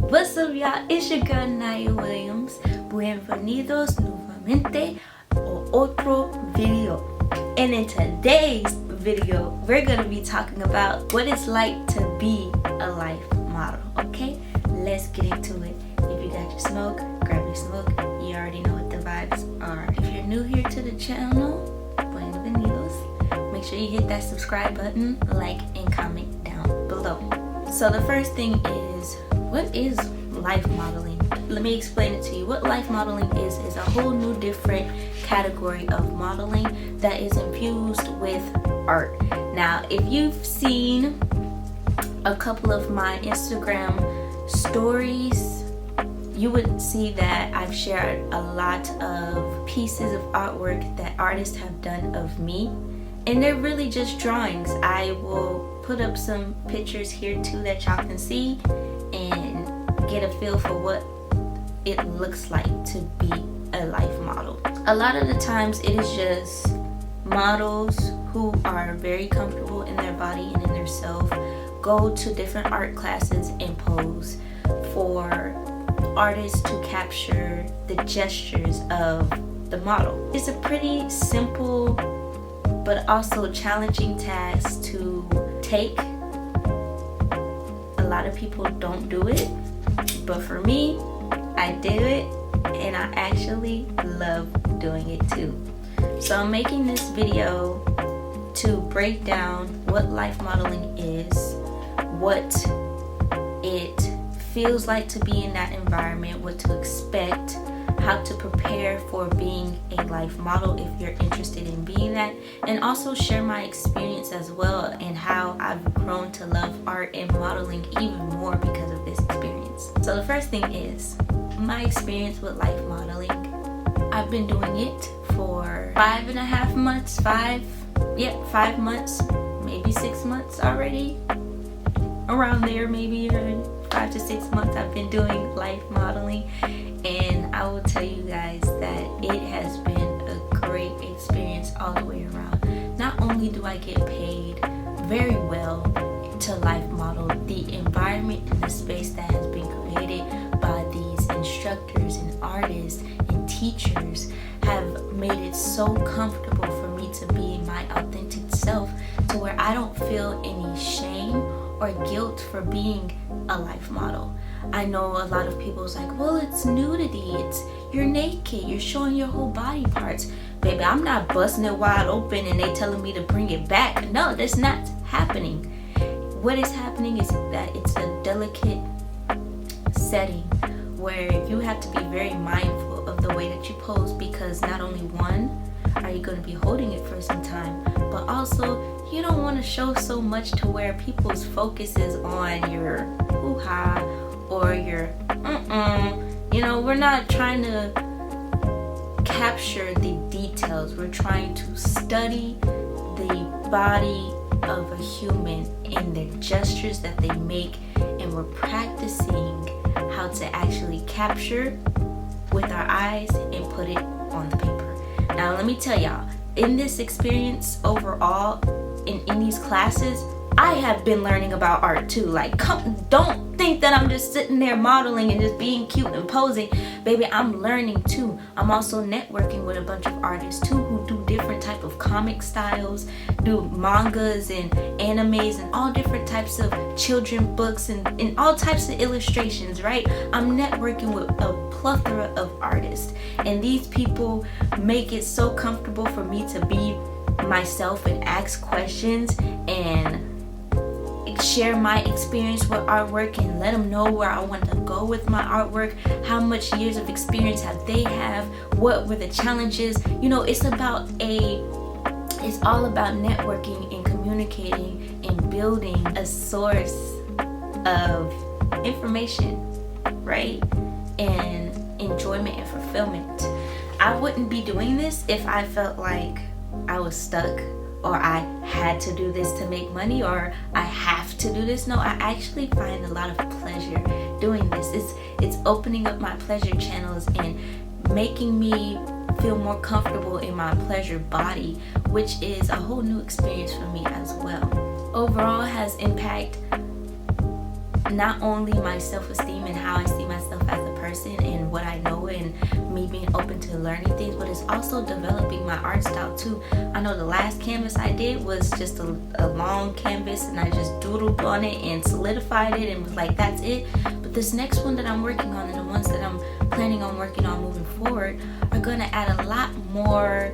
What's up, y'all? It's your girl Naya Williams. Bienvenidos nuevamente a otro video. And in today's video, we're gonna be talking about what it's like to be a life model. Okay, let's get into it. If you got your smoke, grab your smoke. You already know what the vibes are. If you're new here to the channel, bienvenidos. Make sure you hit that subscribe button, like, and comment down below. So the first thing is, what is life modeling? Let me explain it to you. What life modeling is a whole new different category of modeling that is infused with art. Now, if you've seen a couple of my Instagram stories, you would see that I've shared a lot of pieces of artwork that artists have done of me, and they're really just drawings. I will put up some pictures here too that y'all can see and get a feel for what it looks like to be a life model. A lot of the times it is just models who are very comfortable in their body and in their self go to different art classes and pose for artists to capture the gestures of the model. It's a pretty simple but also challenging task to take. A lot of people don't do it, but for me, I did it and I actually love doing it too. So I'm making this video to break down what life modeling is, what it feels like to be in that environment, what to expect, how to prepare for being a life model if you're interested in being that, and also share my experience as well and how I've grown to love art and modeling even more because of this experience. So the first thing is my experience with life modeling. I've been doing it for 5.5 months, 5 months, maybe 6 months already, around there, maybe 5 to 6 months I've been doing life modeling, and I will tell you guys that it has been a great experience all the way around. Not only do I get paid very well to life model, the environment and the space that has been created by these instructors and artists and teachers have made it so comfortable for me to be my authentic self, to where I don't feel any shame or guilt for being a life model. I know a lot of people's like, well, it's nudity, you're naked, you're showing your whole body parts. Baby, I'm not busting it wide open and they telling me to bring it back. No, that's not happening. What is happening is that it's a delicate setting where you have to be very mindful of the way that you pose, because not only one, are you going to be holding it for some time, but also you don't want to show so much to where people's focus is on your hoo-ha or your You know, we're not trying to capture the details. We're trying to study the body of a human and the gestures that they make, and we're practicing how to actually capture with our eyes and put it on the paper. Now let me tell y'all, in this experience overall, in these classes, I have been learning about art too. Like, don't think that I'm just sitting there modeling and just being cute and posing. Baby, I'm learning too. I'm also networking with a bunch of artists too who do different type of comic styles, do mangas and animes and all different types of children books and all types of illustrations, right? I'm networking with a plethora of artists, and these people make it so comfortable for me to be myself and ask questions and share my experience with artwork and let them know where I want to go with my artwork, how much years of experience have they have, what were the challenges. You know, it's all about networking and communicating and building a source of information, right? And enjoyment and fulfillment. I wouldn't be doing this if I felt like I was stuck, or I had to do this to make money, or I have to do this. No, I actually find a lot of pleasure doing this. It's opening up my pleasure channels and making me feel more comfortable in my pleasure body, which is a whole new experience for me as well. Overall, has impact not only my self-esteem and how I see myself as a person and what I know, and me being open to learning things, but it's also developing my art style too. I know the last canvas I did was just a long canvas, and I just doodled on it and solidified it and was like, that's it. But this next one that I'm working on, and the ones that I'm planning on working on moving forward, are going to add a lot more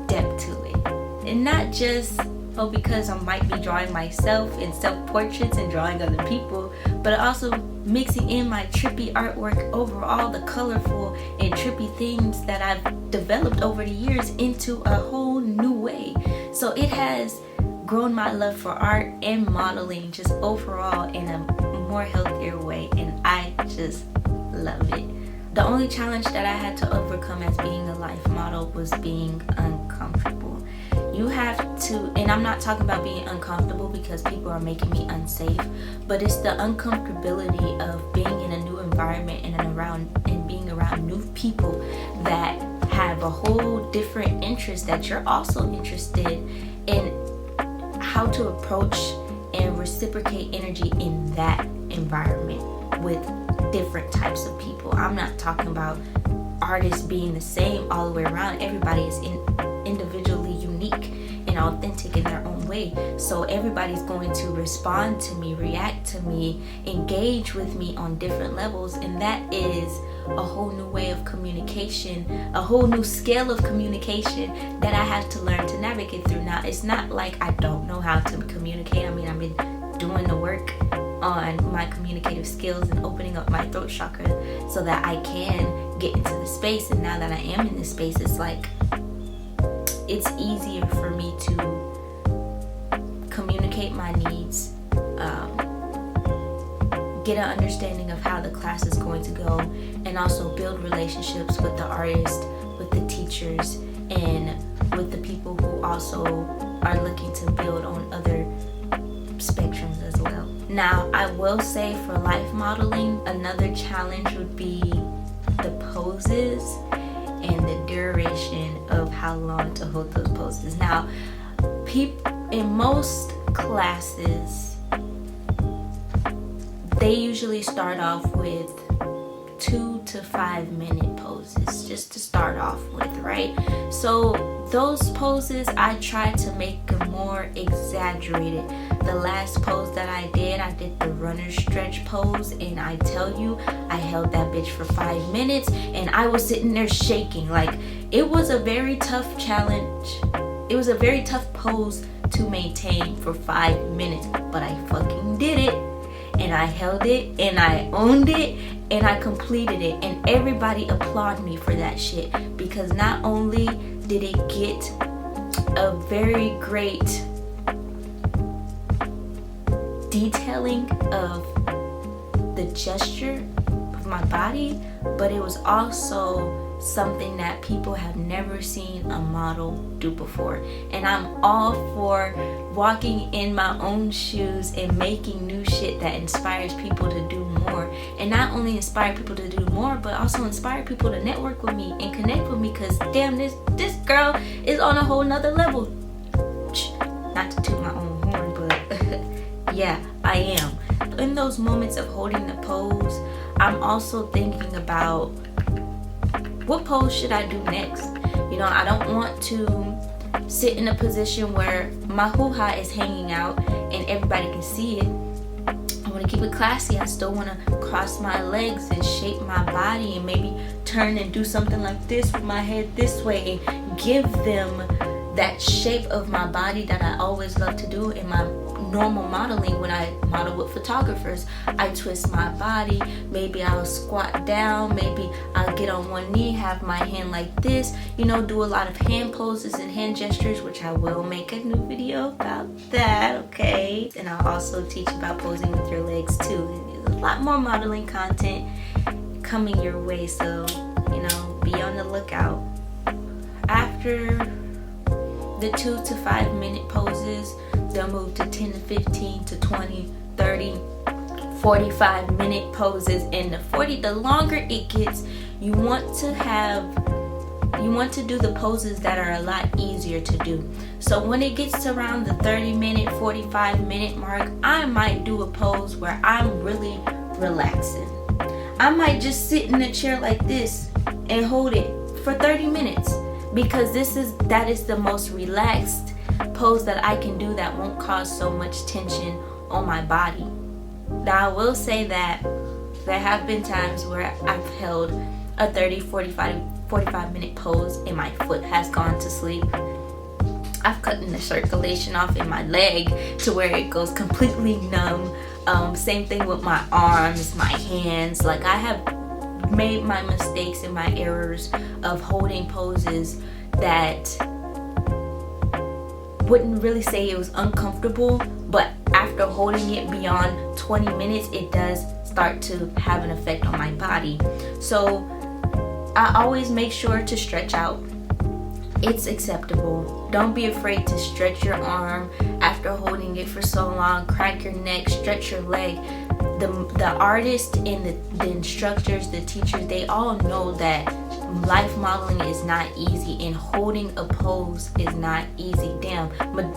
depth to it. And not just because I might be drawing myself in self-portraits and drawing other people, but also mixing in my trippy artwork, overall the colorful and trippy things that I've developed over the years into a whole new way. So it has grown my love for art and modeling just overall in a more healthier way, and I just love it. The only challenge that I had to overcome as being a life model was being uncomfortable. You have to, and I'm not talking about being uncomfortable because people are making me unsafe, but it's the uncomfortability of being in a new environment and being around new people that have a whole different interest that you're also interested in, how to approach and reciprocate energy in that environment with different types of people. I'm not talking about artists being the same all the way around. Everybody is individually unique and authentic in their own way. So everybody's going to respond to me, react to me, engage with me on different levels, and that is a whole new way of communication, a whole new scale of communication that I have to learn to navigate through. Now, it's not like I don't know how to communicate. I mean, I've been doing the work on my communicative skills and opening up my throat chakra so that I can get into the space. And now that I am in this space, it's like it's easier for me to communicate my needs, get an understanding of how the class is going to go, and also build relationships with the artists, with the teachers, and with the people who also are looking to build on other spectrums as well. Now, I will say for life modeling, another challenge would be the poses and the duration of how long to hold those poses. Now, in most classes, they usually start off with 2 to 5 minute poses just to start off with, right? So those poses I try to make them more exaggerated. The last pose that I did the runner stretch pose, and I tell you, I held that bitch for 5 minutes and I was sitting there shaking. Like, it was a very tough challenge. It was a very tough pose to maintain for 5 minutes, but I fucking did it, and I held it, and I owned it, and I completed it, and everybody applauded me for that shit, because not only did it get a very great detailing of the gesture of my body, but it was also something that people have never seen a model do before. And I'm all for walking in my own shoes and making new shit that inspires people to do more, and not only inspire people to do more, but also inspire people to network with me and connect with me, because damn, this girl is on a whole nother level. Not to toot my own horn, but yeah, I am. In those moments of holding the pose, I'm also thinking about, what pose should I do next? You know, I don't want to sit in a position where my hoo-ha is hanging out and everybody can see it. I want to keep it classy. I still want to cross my legs and shape my body and maybe turn and do something like this with my head this way and give them that shape of my body that I always love to do in my normal modeling. When I model with photographers, I twist my body, maybe I'll squat down, maybe I'll get on one knee, have my hand like this, you know, do a lot of hand poses and hand gestures, which I will make a new video about that, okay? And I'll also teach about posing with your legs too. There's a lot more modeling content coming your way, so, you know, be on the lookout. After the 2 to 5 minute poses, they'll move to 10 to 15 to 20, 30, 45 minute poses. And the longer it gets, you want to have You want to do the poses that are a lot easier to do. So when it gets to around the 30-minute, 45-minute mark, I might do a pose where I'm really relaxing. I might just sit in a chair like this and hold it for 30 minutes because that is the most relaxed pose that I can do that won't cause so much tension on my body. Now I will say that there have been times where I've held a 30, 45 minute pose and my foot has gone to sleep. I've cut the circulation off in my leg to where it goes completely numb. Same thing with my arms, my hands. Like, I have made my mistakes and my errors of holding poses that wouldn't really say it was uncomfortable, but after holding it beyond 20 minutes, it does start to have an effect on my body. So I always make sure to stretch out. It's acceptable. Don't be afraid to stretch your arm after holding it for so long. Crack your neck, stretch your leg. The artists and the instructors, the teachers, they all know that life modeling is not easy and holding a pose is not easy. Damn,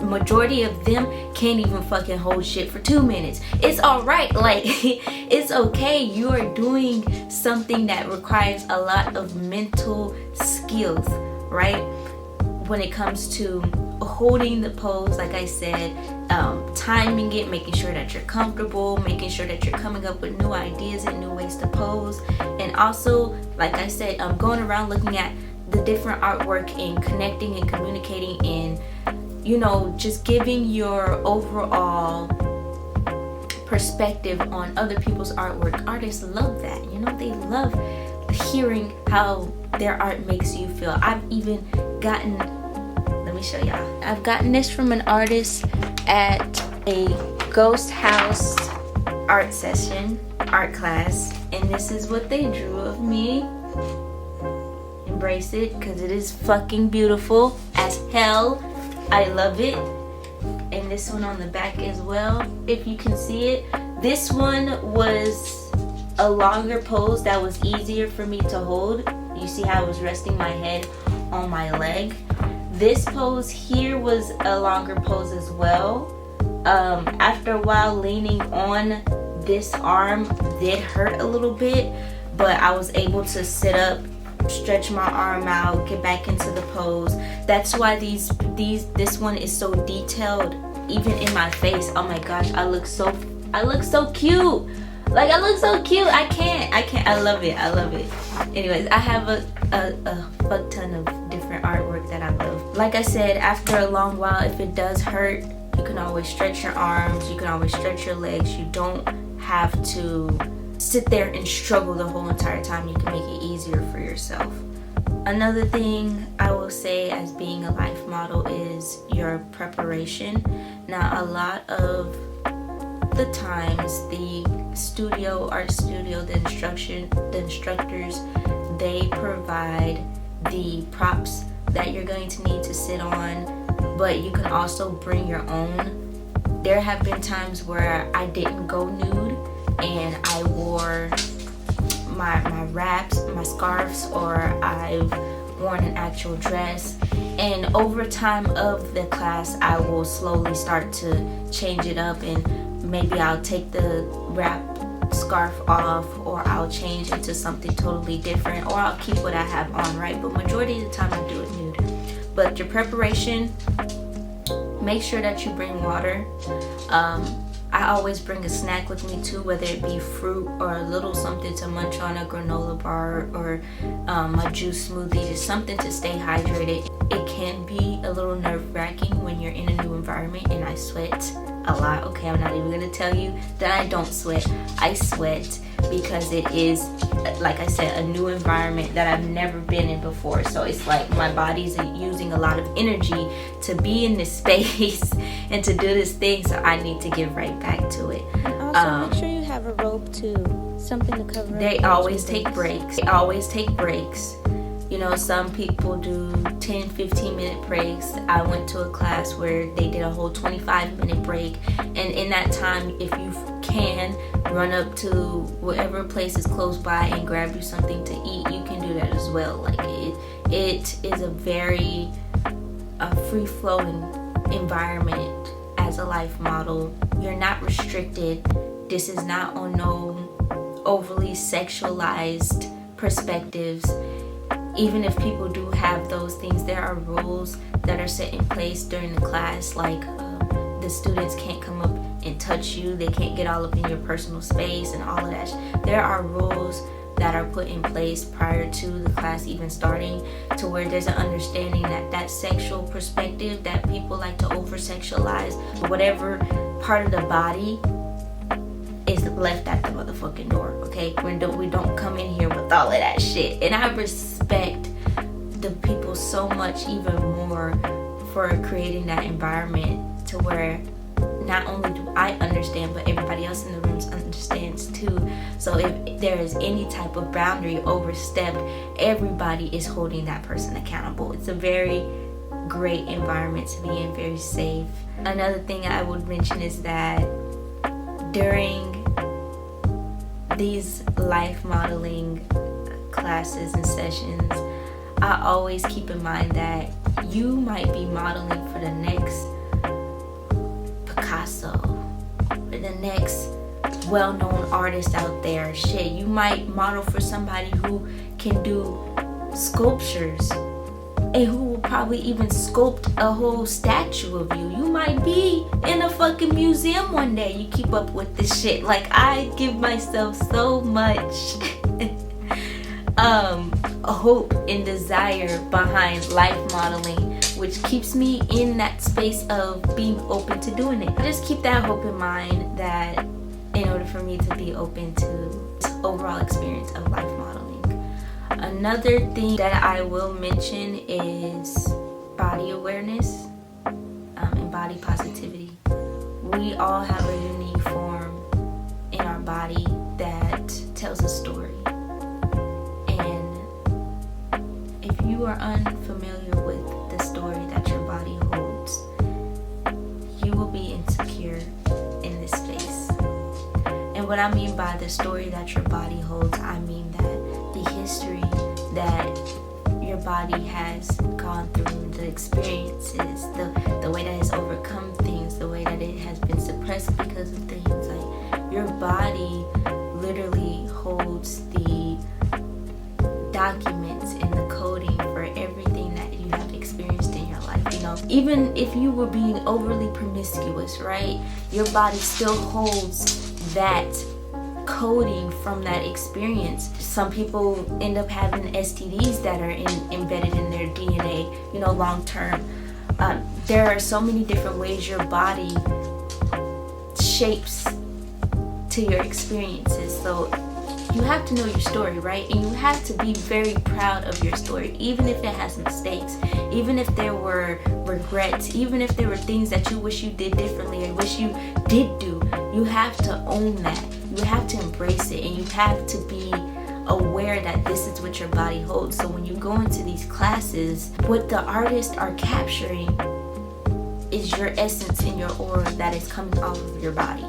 majority of them can't even fucking hold shit for 2 minutes. It's alright, like it's okay. You are doing something that requires a lot of mental skills, right? When it comes to holding the pose, like I said, timing it, making sure that you're comfortable, making sure that you're coming up with new ideas and new ways to pose, and also, like I said, going around looking at the different artwork and connecting and communicating and, you know, just giving your overall perspective on other people's artwork. Artists love that, you know, they love hearing how their art makes you feel. I've even gotten, let me show y'all. I've gotten this from an artist at a ghost house art session, art class, and this is what they drew of me. Embrace it, because it is fucking beautiful as hell. I love it. And this one on the back as well, if you can see it. This one was a longer pose that was easier for me to hold. You see how I was resting my head on my leg. This pose here was a longer pose as well. After a while, leaning on this arm did hurt a little bit, but I was able to sit up, stretch my arm out, get back into the pose. That's why this one is so detailed, even in my face. Oh my gosh, I look so cute. Like, I look so cute. I can't. I love it. Anyways, I have a fuck ton of different artwork that I love. Like I said, after a long while, if it does hurt, you can always stretch your arms. You can always stretch your legs. You don't have to sit there and struggle the whole entire time. You can make it easier for yourself. Another thing I will say as being a life model is your preparation. Now, a lot of the times, the art studio, the instructors, they provide the props that you're going to need to sit on, but you can also bring your own. There have been times where I didn't go nude and I wore my wraps, my scarves, or I've worn an actual dress, and over time of the class I will slowly start to change it up, and maybe I'll take the wrap scarf off, or I'll change it to something totally different, or I'll keep what I have on, right? But majority of the time I do it nude. But your preparation, make sure that you bring water. I always bring a snack with me too, whether it be fruit or a little something to munch on, a granola bar or a juice smoothie, just something to stay hydrated. It can be a little nerve-wracking when you're in a new environment, and I sweat a lot. Okay, I'm not even gonna tell you that I don't sweat. I sweat because it is, like I said, a new environment that I've never been in before. So it's like my body's using a lot of energy to be in this space and to do this thing, so I need to give right back to it. And also make sure you have a rope too, something to cover. They always take breaks. You know, some people do 10-15 minute breaks. I went to a class where they did a whole 25-minute break, and in that time, if you can, run up to whatever place is close by and grab you something to eat, you can do that as well. Like it is a very free-flowing environment as a life model. You're not restricted. This is not on no overly sexualized perspectives. Even if people do have those things, there are rules that are set in place during the class, like the students can't come up and touch you, they can't get all up in your personal space and all of that. There are rules that are put in place prior to the class even starting, to where there's an understanding that sexual perspective that people like to over sexualize, whatever part of the body is left at the motherfucking door. Okay, we don't come in here with all of that shit. And I respect the people so much even more for creating that environment to where not only do I understand, but everybody else in the rooms understands too. So if there is any type of boundary overstepped, everybody is holding that person accountable. It's a very great environment to be in, very safe. Another thing I would mention is that during these life modeling classes and sessions, I always keep in mind that you might be modeling for the next Picasso or the next well-known artist out there. Shit, you might model for somebody who can do sculptures and who will probably even sculpt a whole statue of you. You might be in a fucking museum one day. You keep up with this shit. Like, I give myself so much hope and desire behind life modeling, which keeps me in that space of being open to doing it. I just keep that hope in mind, that in order for me to be open to this overall experience of life modeling. Another thing that I will mention is body awareness and body positivity. We all have a unique form in our body that tells a story. And if you are unfamiliar with the story that your body holds, you will be insecure in this space. And what I mean by the story that your body holds, I mean that the history that your body has gone through, the experiences, the way that it's overcome things, the way that it has been suppressed because of things. Like, your body literally holds the documents and the coding for everything that you have experienced in your life. You know, even if you were being overly promiscuous, right, your body still holds that coding from that experience. Some people end up having STDs that are embedded in their DNA, you know, long term. There are so many different ways your body shapes to your experiences. So you have to know your story, right? And you have to be very proud of your story, even if it has mistakes, even if there were regrets, even if there were things that you wish you did differently or wish you did do. You have to own that. You have to embrace it, and you have to be aware that this is what your body holds. So when you go into these classes, what the artists are capturing is your essence and your aura that is coming off of your body.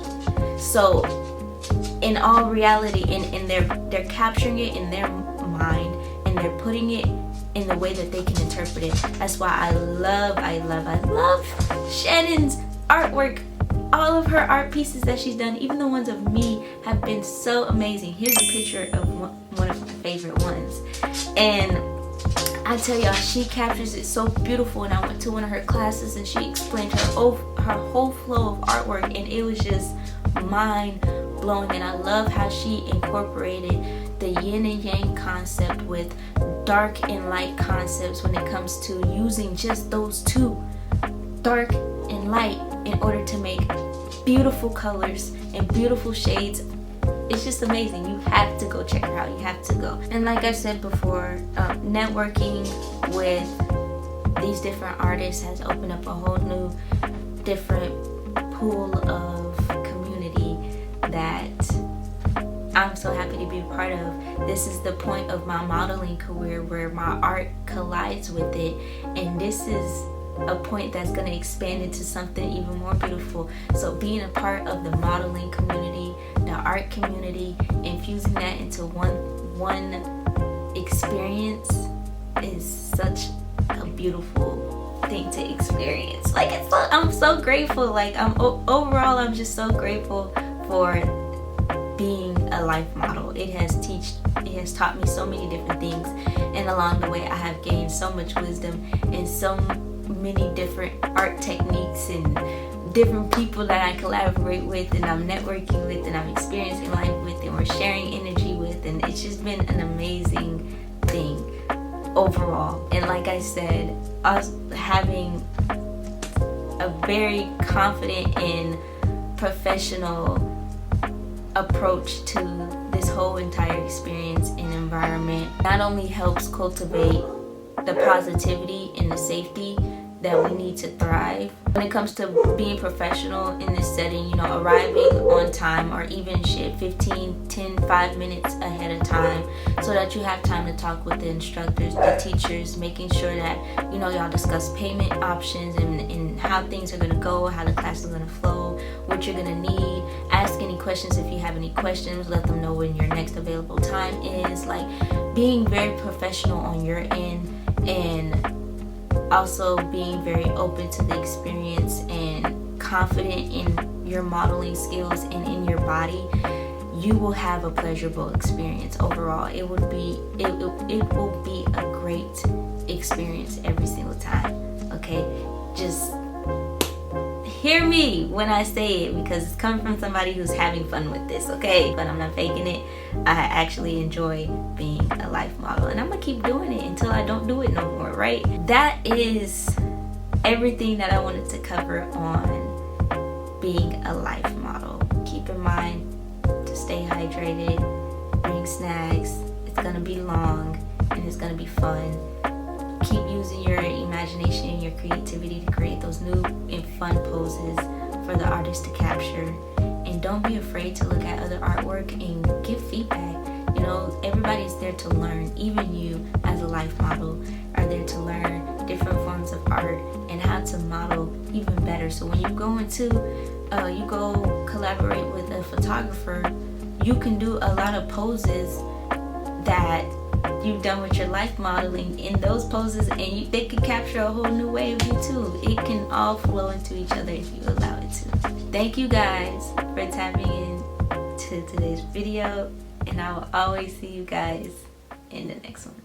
So in all reality, and they're capturing it in their mind, and they're putting it in the way that they can interpret it. That's why I love Shannon's artwork. All of her art pieces that she's done, even the ones of me, have been so amazing. Here's a picture of one of my favorite ones. And I tell y'all, she captures it so beautiful. And I went to one of her classes and she explained her whole flow of artwork, and it was just mind blowing. And I love how she incorporated the yin and yang concept with dark and light concepts when it comes to using just those two, dark and light, in order to make beautiful colors and beautiful shades. It's just amazing. You have to go check her out. You have to go. And like I said before, networking with these different artists has opened up a whole new different pool of community that I'm so happy to be a part of. This is the point of my modeling career where my art collides with it, and this is a point that's going to expand into something even more beautiful. So being a part of the modeling community, the art community, infusing that into one experience is such a beautiful thing to experience. Like, I'm so grateful. Like, overall, I'm just so grateful for being a life model. It has taught me so many different things, and along the way I have gained so much wisdom and so many different art techniques and different people that I collaborate with and I'm networking with and I'm experiencing life with and we're sharing energy with, and it's just been an amazing thing overall. And like I said, us having a very confident and professional approach to this whole entire experience and environment not only helps cultivate the positivity and the safety that we need to thrive. When it comes to being professional in this setting, you know, arriving on time or even 5 minutes ahead of time so that you have time to talk with the instructors, the teachers, making sure that, you know, y'all discuss payment options and how things are going to go, how the class is going to flow, what you're going to need. Ask any questions if you have any questions. Let them know when your next available time is. Like, being very professional on your end and also being very open to the experience and confident in your modeling skills and in your body, you will have a pleasurable experience overall. It will be a great experience every single time. Okay, just hear me when I say it, because it's coming from somebody who's having fun with this, okay? But I'm not faking it. I actually enjoy being a life model, and I'm gonna keep doing it until I don't do it no more, right? That is everything that I wanted to cover on being a life model. Keep in mind to stay hydrated, bring snacks. It's gonna be long and it's gonna be fun. Keep using your imagination and your creativity to create those new and fun poses for the artist to capture. And don't be afraid to look at other artwork and give feedback. You know, everybody's there to learn. Even you as a life model are there to learn different forms of art and how to model even better. So when you go collaborate with a photographer, you can do a lot of poses that you've done with your life modeling in those poses, and they can capture a whole new way of you too. It can all flow into each other if you allow it to. Thank you guys for tapping in to today's video, and I will always see you guys in the next one.